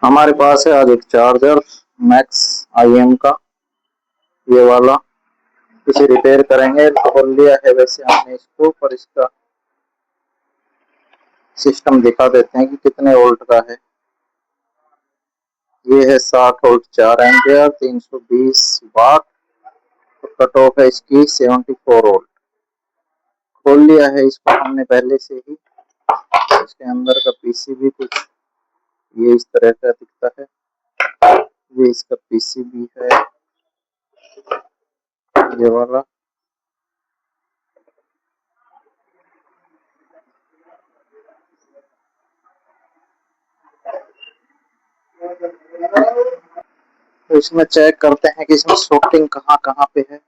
हमारे पास है आज एक चार्जर मैक्स IM का, ये वाला। इसे रिपेयर करेंगे। खोल लिया है वैसे हमने इसको, पर इसका सिस्टम दिखा देते हैं कि कितने वोल्ट का है। ये है 60 वोल्ट 4 एम्पियर 320 वाट। कट ऑफ है इसकी 74 वोल्ट। खोल लिया है इसको हमने पहले से ही। इसके अंदर का PCB कुछ ये इस तरह का दिखता है। ये इसका PCB है, ये वाला। तो इसमें चेक करते हैं कि इसमें शॉर्टिंग कहाँ कहाँ पे है।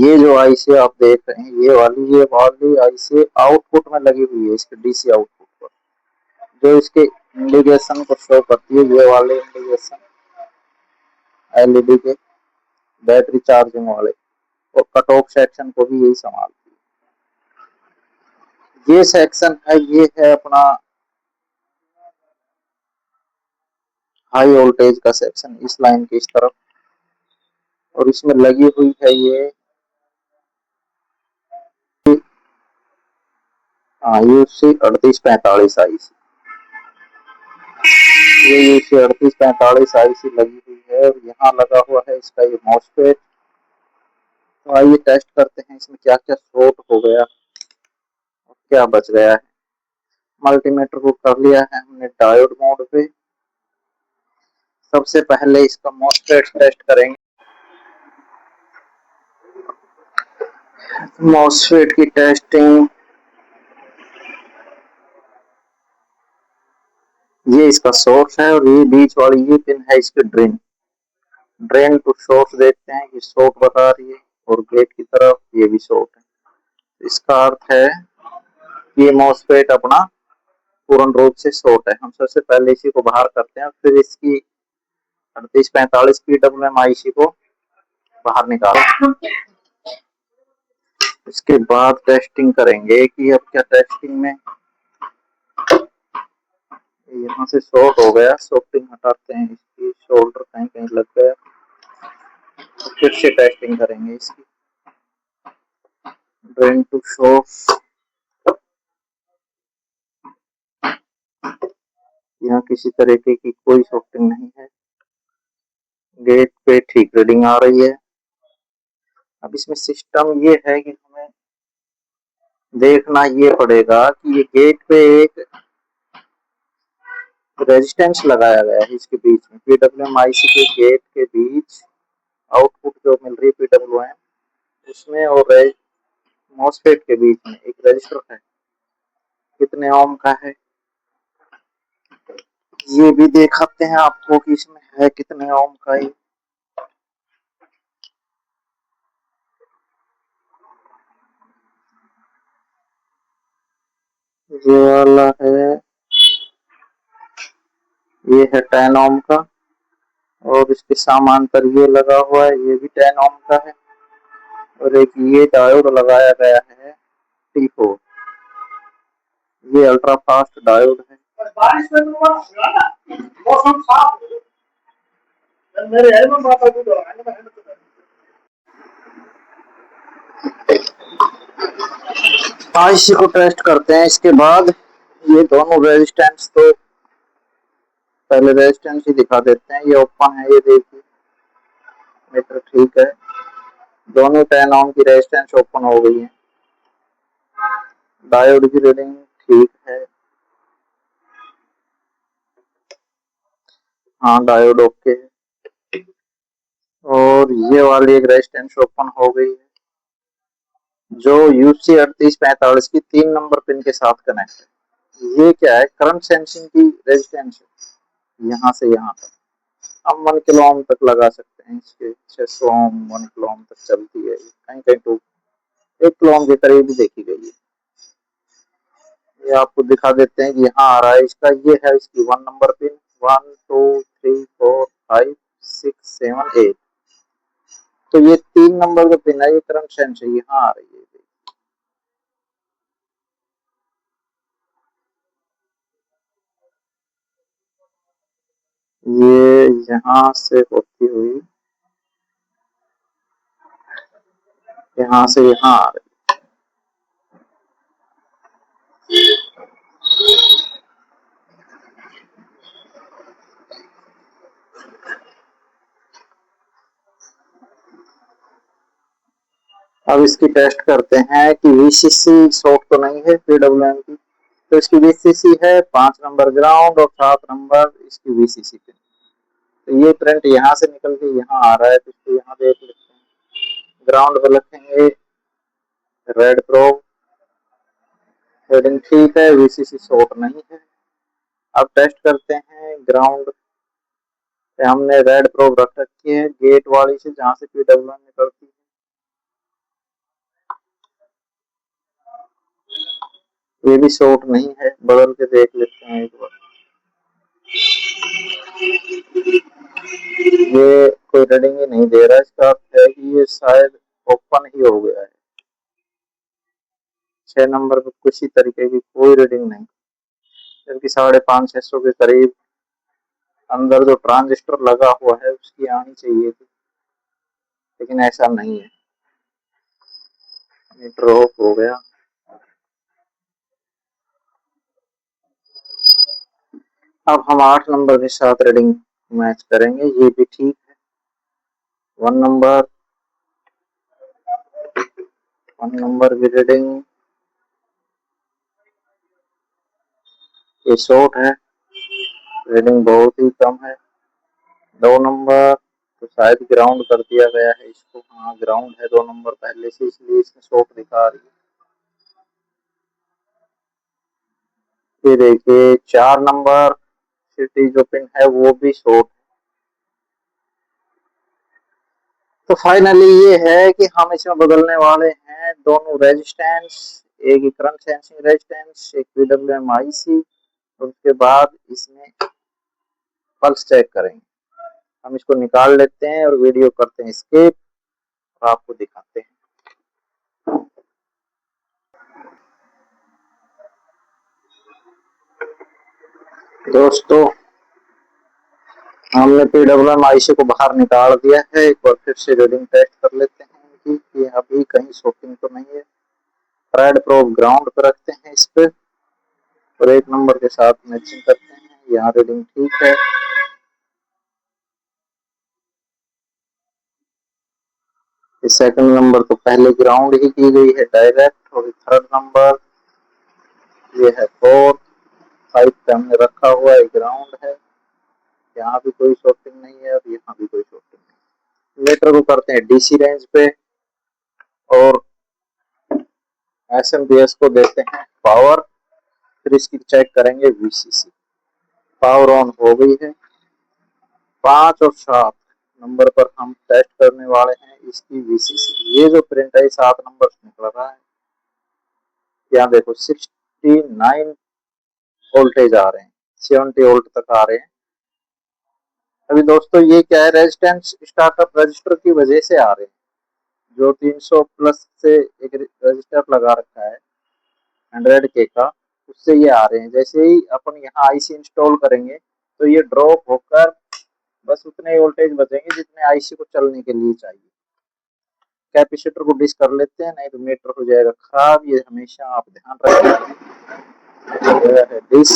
ये जो IC आप देख रहे हैं, ये वाली IC आउटपुट में लगी हुई है, इसके DC आउटपुट पर। जो इसके इंडिकेशन को शो करती है, ये वाले इंडिकेशन LED के बैटरी चार्जिंग वाले, और कट ऑफ सेक्शन को भी यही संभालती है। ये सेक्शन है, ये है अपना हाई वोल्टेज का सेक्शन, इस लाइन की इस तरफ। और इसमें लगी हुई है ये UC 3845 IC। ये UC 3845 IC लगी हुई है, और यहाँ लगा हुआ है इसका ये मॉसफेट। तो आइए टेस्ट करते हैं इसमें क्या क्या शॉर्ट हो गया और क्या बच गया है। मल्टीमीटर को कर लिया है हमने डायोड मोड पे। सबसे पहले इसका मॉसफेट टेस्ट करेंगे। मॉसफेट की टेस्टिंग, ये इसका सोर्स है, और ये बीच वाली ये पिन है इसकी ड्रेन। ड्रेन टू सोर्स देखते हैं कि शॉर्ट बता रही है, और गेट की तरफ ये भी शॉर्ट है। इसका अर्थ है ये मॉसफेट अपना पूर्ण रूप से शॉर्ट है। हम सबसे पहले इसी को बाहर करते हैं, फिर इसकी 3845 PWM IC को बाहर निकालते हैं। इसके बाद टेस्टिंग करेंगे कि अब क्या टेस्टिंग में यहाँ से शॉर्ट हो गया। शॉर्टिंग हटाते हैं, इसकी शोल्डर कहीं कहीं लग गया। फिर से टेस्टिंग करेंगे इसकी। ड्रेन टू सोर्स, यहाँ किसी तरीके की कोई शॉर्टिंग नहीं है। गेट पे ठीक रीडिंग आ रही है। अब इसमें सिस्टम ये है कि हमें देखना ये पड़ेगा कि ये गेट पे एक रेजिस्टेंस लगाया गया है इसके बीच में। PWM IC के गेट के बीच आउटपुट जो मिल रही है PWM उसमें, और मॉसफेट के बीच में एक रजिस्टर है, कितने ओम का है ये भी दिखाते हैं आपको कि इसमें है कितने ओम का। ये वाला है, ये है 10 ओम का, और इसके समांतर ये लगा हुआ है, ये भी 10 ओम का है। और एक ये डायोड लगाया गया है T4, ये अल्ट्रा फास्ट डायोड है। बारिश में मौसम साफ मेरे IC को टेस्ट करते हैं। इसके बाद ये दोनों रेजिस्टेंस, तो पहले रेजिस्टेंस ही दिखा देते हैं। ये ओपन है, ये देखिए मीटर ठीक है। दोनों 10 ओम की रेजिस्टेंस ओपन हो गई है। डायोड की रीडिंग ठीक है, हाँ डायोड ओके है। और ये वाली एक रेजिस्टेंस ओपन हो गई है, जो UC 3845 की 3 नंबर पिन के साथ कनेक्ट है। ये क्या है, करंट सेंसिंग की रेजिस्टेंस है, यहाँ से यहाँ तक हम 1 किलो ओम तक लगा सकते हैं। इसके 600 ओम 1 किलो ओम तक चलती है, कहीं कहीं तो 1 किलो ओम के करीब भी देखी गई है। ये आपको दिखा देते हैं कि यहाँ आ रहा है इसका। ये है इसकी 1 नंबर पिन, 1 2 3 4 5 6 7 8। तो ये 3 नंबर का पिन है, ये करंट सेंस है, यहाँ आ रही है। ये यहाँ से होती हुई यहाँ से यहाँ आ रही। अब इसकी टेस्ट करते हैं कि वीसीसी शॉर्ट तो नहीं है पीडब्ल्यूएम की। तो इसकी वीसीसी है 5 नंबर ग्राउंड और 7 नंबर इसकी वीसीसी पिन। तो ये प्रिंट यहाँ से निकल के यहाँ आ रहा है, तो इसको यहाँ देख लेते हैं। ग्राउंड पे लिखेंगे रेड प्रोब, हेडिंग ठीक है, वीसीसी शॉर्ट नहीं है। अब टेस्ट करते हैं ग्राउंड पे हमने रेड प्रोब रख रखी है गेट वाली से जहाँ से पीडब्ल्यूएम निकलती है। ये भी शॉर्ट नहीं है, बदल के देख लेते हैं एक बार। ये कोई रीडिंग ही नहीं दे रहा, इसका अर्थ है कि ये शायद ओपन ही हो गया है। 6 नंबर पे किसी तरीके की कोई रीडिंग नहीं, जबकि 550-600 के करीब अंदर जो ट्रांजिस्टर लगा हुआ है उसकी आनी चाहिए थी, लेकिन ऐसा नहीं है, ये ड्रॉप हो गया। अब हम 8 नंबर के साथ रीडिंग मैच करेंगे, ये भी ठीक है। 1 नंबर की रीडिंग ये शॉर्ट है, रीडिंग बहुत ही कम है। 2 नंबर तो शायद ग्राउंड कर दिया गया है इसको, हाँ ग्राउंड है 2 नंबर पहले से, इसलिए इसमें शॉर्ट दिखा रही है। ये देखिए 4 नंबर सिटी जो पिन है वो भी शॉर्ट। तो फाइनली ये है कि हम इसमें बदलने वाले हैं दोनों रेजिस्टेंस, एक करंट सेंसिंग रेजिस्टेंस, एक पीडब्ल्यूएम आईसी, और उसके बाद इसमें पल्स चेक करेंगे। हम इसको निकाल लेते हैं और वीडियो करते हैं स्किप और आपको दिखाते हैं। दोस्तों हमने पीडब्ल्यूएम आईसी को बाहर निकाल दिया है, एक बार फिर से रीडिंग टेस्ट कर लेते हैं कि अभी कहीं शॉर्टिंग तो नहीं है। रेड प्रोब ग्राउंड पर रखते हैं इस पे और 1 नंबर के साथ मैचिंग करते हैं, यहाँ रीडिंग ठीक है। इस सेकंड नंबर तो पहले ग्राउंड ही की गई है डायरेक्ट, और थर्ड नंबर ये है 4, 5 पे हमने रखा हुआ है ग्राउंड है, यहाँ भी कोई शॉर्टिंग नहीं है और यहाँ भी कोई शॉर्टिंग नहीं। मीटर को करते हैं डीसी रेंज पे और एसएमपीएस को देते हैं पावर, फिर इसकी चेक करेंगे वीसीसी। पावर ऑन हो गई है। 5 और 7 नंबर पर हम टेस्ट करने वाले हैं इसकी वीसीसी। ये जो प्रिंट है 7 नंबर निकल रहा है, यहाँ देखो 69 वोल्टेज आ रहे हैं, 70 वोल्ट तक आ रहे हैं। अभी दोस्तों ये क्या है, रेजिस्टेंस स्टार्टअप रजिस्टर की वजह से आ रहे हैं, जो 300 प्लस से एक रजिस्टर लगा रखा है 100K का, उससे ये आ रहे हैं। जैसे ही अपन यहाँ आईसी इंस्टॉल करेंगे तो ये ड्रॉप होकर बस उतने वोल्टेज बचेंगे जितने आईसी को चलने के लिए चाहिए। कैपेसिटर को डिस कर लेते हैं, नहीं तो मीटर हो जाएगा खराब, ये हमेशा आप ध्यान रखें। डिस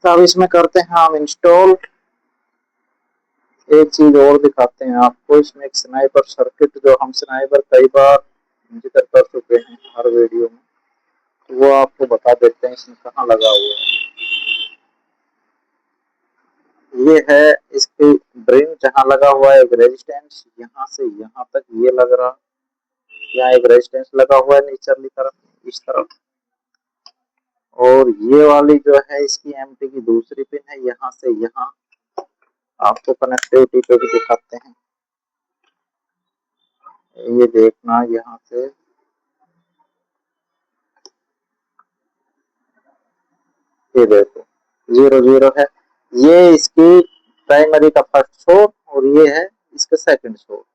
तो अब इसमें करते हैं हम इंस्टॉल। एक चीज और दिखाते हैं आपको, इसमें एक स्नाइपर सर्किट, जो हम स्नाइपर कई बार जिक्र कर चुके हैं हर वीडियो में, तो वो आपको बता देते हैं इसमें कहाँ लगा हुआ है। ये है इसकी ड्रिल, जहाँ लगा हुआ है एक रेजिस्टेंस, यहाँ से यहाँ तक ये लग रहा, यहाँ एक रेजिस्टेंस लगा हुआ है नीचली तरफ इस तरफ, और ये वाली जो है इसकी एमटी की दूसरी पिन है, यहाँ से यहाँ। आपको कनेक्टिविटी पे भी दिखाते हैं, ये देखना यहाँ से ये देखो 0 0 है, ये इसकी प्राइमरी का फर्स्ट शॉट और ये है इसका सेकंड शॉट।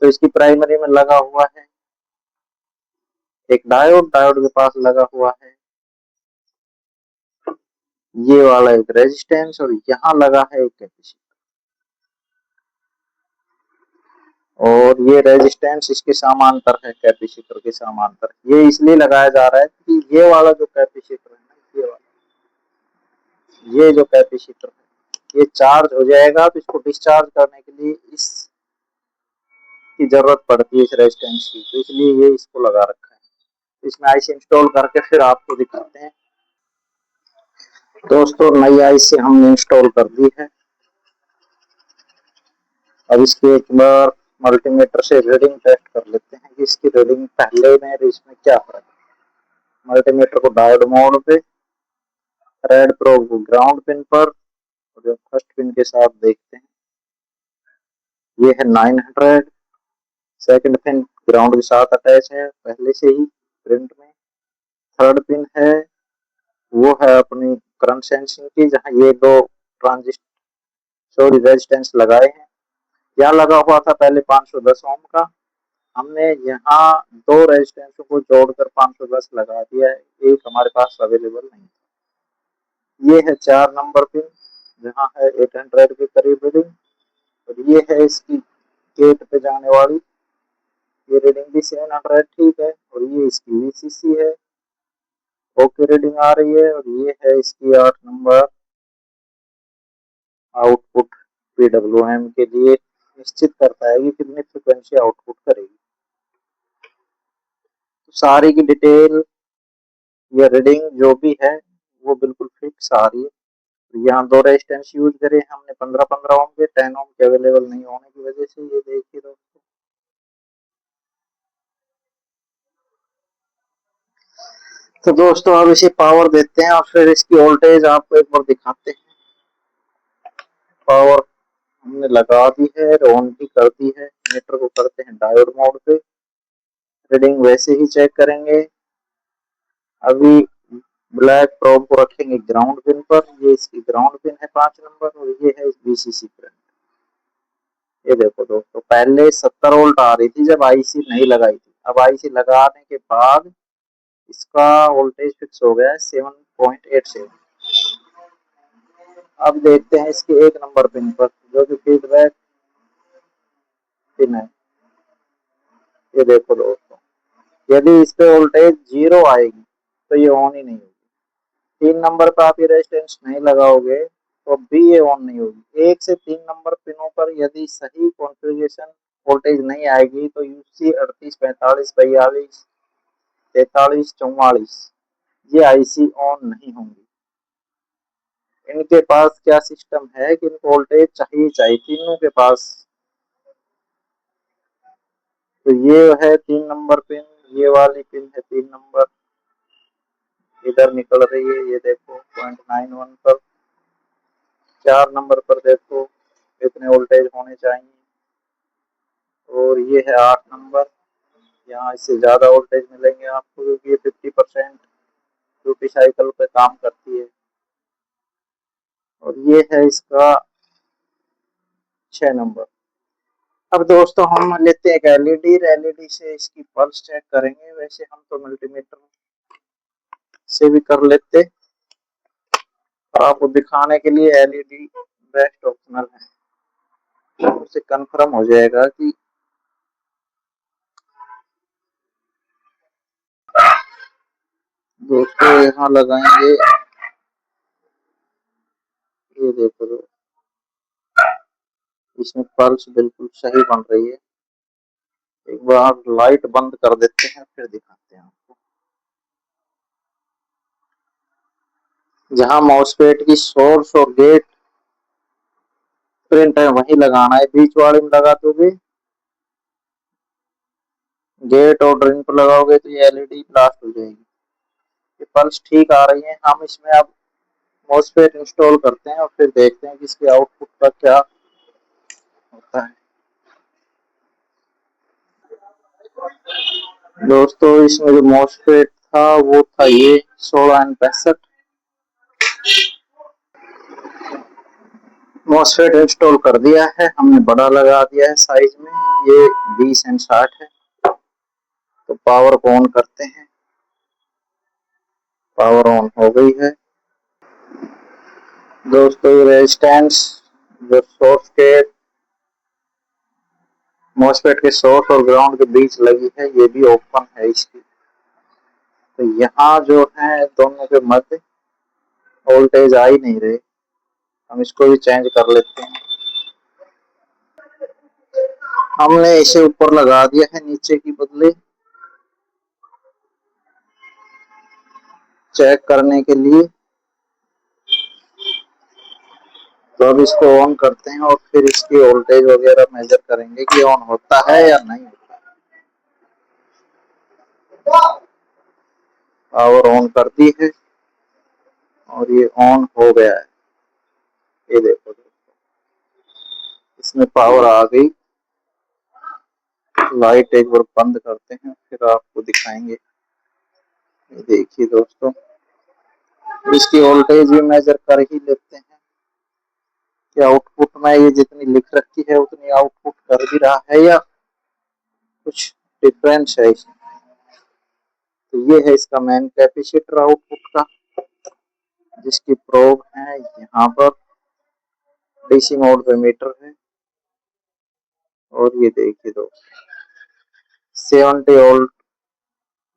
तो इसकी प्राइमरी में लगा हुआ है एक डायोड, डायोड के पास लगा हुआ है ये वाला एक रेजिस्टेंस और यहाँ लगा है एक कैपेसिटर, और ये रेजिस्टेंस इसके समांतर है, कैपेसिटर के समांतर। ये इसलिए लगाया जा रहा है कि ये वाला जो कैपेसिटर है ना, ये जो कैपेसिटर है ये चार्ज हो जाएगा, तो इसको डिस्चार्ज करने के लिए इसकी जरूरत पड़ती है इस रेजिस्टेंस की, तो इसलिए ये इसको लगा रखा है। तो इसमें आईसी इंस्टॉल करके फिर आपको दिखाते हैं। दोस्तों नई आईसी हमने इंस्टॉल कर दी है। अब इसकी एक बार मल्टीमीटर से रीडिंग टेस्ट कर लेते हैं कि इसकी रीडिंग पहले में और इसमें क्या फर्क है। मल्टीमीटर को डायोड मोड पे, रेड प्रोब को ग्राउंड पिन पर, और जो फर्स्ट पिन के साथ देखते हैं ये है 900, सेकंड पिन ग्राउंड के साथ अटैच है पहले से ही प्रिंट में। थर्ड पिन है वो है अपनी करंट सेंसिंग की, जहां ये दो ट्रांजिस्टर सॉरी रेजिस्टेंस लगाए हैं। यहाँ लगा हुआ था पहले 510 ओम का, हमने यहाँ दो रेजिस्टेंसों को जोड़कर 510 लगा दिया है, एक हमारे पास अवेलेबल नहीं है। ये है 4 नंबर पिन, जहाँ है 800 के करीब रीडिंग, और ये है इसकी गेट पे जाने वाली, ये रीडिंग भी 700 ठीक है, और ये इसकी वीसीसी है, ओके रीडिंग आ रही है। और ये है इसकी 8 नंबर आउटपुट पीडब्ल्यूएम के लिए निश्चित करता है कि कितनी फ्रिक्वेंसी आउटपुट करेगी। तो सारी की डिटेल या रीडिंग जो भी है वो बिल्कुल फिक्स आ रही है। तो यहाँ दो रेजिस्टेंस यूज करे हमने 15-15 ओम के, 10 ओम के अवेलेबल नहीं होने की वजह से। ये देखिए दोस्तों, तो दोस्तों अब इसे पावर देते हैं और फिर इसकी वोल्टेज आपको एक बार दिखाते हैं। पावर हमने लगा दी है, ऑन भी कर दी है, मीटर को करते हैं डायोड मोड पे, रीडिंग वैसे ही चेक करेंगे। अभी ब्लैक प्रोब को रखेंगे ग्राउंड पिन पर, ये इसकी ग्राउंड पिन है 5 नंबर, और ये है वीसीसी पिन। ये देखो दोस्तों, पहले 70 वोल्ट आ रही थी जब आईसी नहीं लगाई थी, अब आईसी लगाने के बाद इसका वोल्टेज फिक्स हो गया है 7.87। अब देखते हैं इसके 1 नंबर पिन पर, जो कि फीडबैक पिन है। ये देखो दोस्तों, यदि इस पे वोल्टेज 0 आएगी तो ये ऑन ही नहीं होगी। 3 नंबर पर आप ये रेजिस्टेंस नहीं लगाओगे तो भी ये ऑन नहीं होगी। 1 से 3 नंबर पिनों पर यदि सही कॉन्फ़िगरेशन वोल्टेज नहीं आएगी तो यूसी 38, 45, 42, 43, 44 ये आईसी ऑन नहीं होंगी। इनके पास क्या सिस्टम है कि इनको वोल्टेज चाहिए चाहिए तीनों के पास। तो ये है 3 नंबर पिन, ये वाली पिन है 3 नंबर, इधर निकल रही है, ये देखो 0.91 पर। 4 नंबर पर देखो इतने वोल्टेज होने चाहिए, और ये है 8 नंबर, यहाँ इससे ज्यादा वोल्टेज मिलेंगे आपको, क्योंकि ये 50% ड्यूटी साइकिल पे काम करती है। और ये है इसका 6 नंबर। अब दोस्तों हम लेते हैं एक एलईडी, एलईडी से इसकी पल्स चेक करेंगे। वैसे हम तो मल्टीमीटर से भी कर लेते, और आपको दिखाने के लिए एलईडी बेस्ट ऑप्शनल है, उससे कंफर्म हो जाएगा कि दोस्तों यहाँ लगाएंगे। ये देखो इसमें पल्स बिल्कुल सही बन रही है। एक बार लाइट बंद कर देते हैं फिर दिखाते हैं आपको। जहां मॉसफेट की सोर्स और गेट प्रिंट है वहीं लगाना है, बीच वाले में लगा दोगे, गेट और ड्रिन पर लगाओगे तो ये एलईडी ब्लास्ट हो जाएगी। ये पल्स ठीक आ रही है। हम इसमें अब मॉसफेट इंस्टॉल करते हैं और फिर देखते हैं कि इसके आउटपुट का क्या होता है। दोस्तों इसमें जो मॉसफेट था वो था ये 16N65। मॉसफेट इंस्टॉल कर दिया है हमने, बड़ा लगा दिया है साइज में, ये 20N60 है। तो पावर को ऑन करते हैं, पावर ऑन हो गई है। दोस्तों ये रेजिस्टेंस जो सोर्स के मॉसफेट के सोर्स और ग्राउंड के बीच लगी है, ये भी ओपन है इसकी। तो यहाँ जो है दोनों के मध्य वोल्टेज आ ही नहीं रहे, हम इसको भी चेंज कर लेते हैं। हमने इसे ऊपर लगा दिया है नीचे की बदले, चेक करने के लिए। तो अब इसको ऑन करते हैं और फिर इसकी वोल्टेज वगैरह मेजर करेंगे कि ऑन होता है या नहीं होता है। पावर ऑन कर दी है और ये ऑन हो गया है। ये देखो इसमें पावर आ गई। लाइट एक बार बंद करते हैं फिर आपको दिखाएंगे। ये देखिए दोस्तों, इसकी वोल्टेज भी मेजर कर ही लेते हैं कि आउटपुट में ये जितनी लिख रखी है उतनी आउटपुट कर भी रहा है या कुछ डिफरेंस है इसमें। तो ये है इसका मेन कैपेसिटर आउटपुट का, जिसकी प्रोब है यहाँ पर, डीसी मोड पे मीटर है। और ये देखिए दोस्तों 70 वोल्ट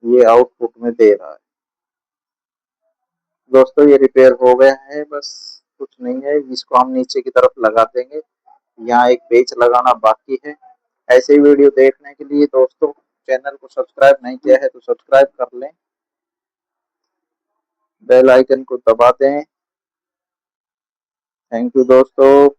ये आउटपुट में दे रहा है। दोस्तों ये रिपेयर हो गया है, बस कुछ नहीं है, जिसको हम नीचे की तरफ लगा देंगे। यहाँ एक पेच लगाना बाकी है। ऐसे ही वीडियो देखने के लिए दोस्तों चैनल को सब्सक्राइब नहीं किया है तो सब्सक्राइब कर लें, बेल आइकन को दबा दें। थैंक यू दोस्तों।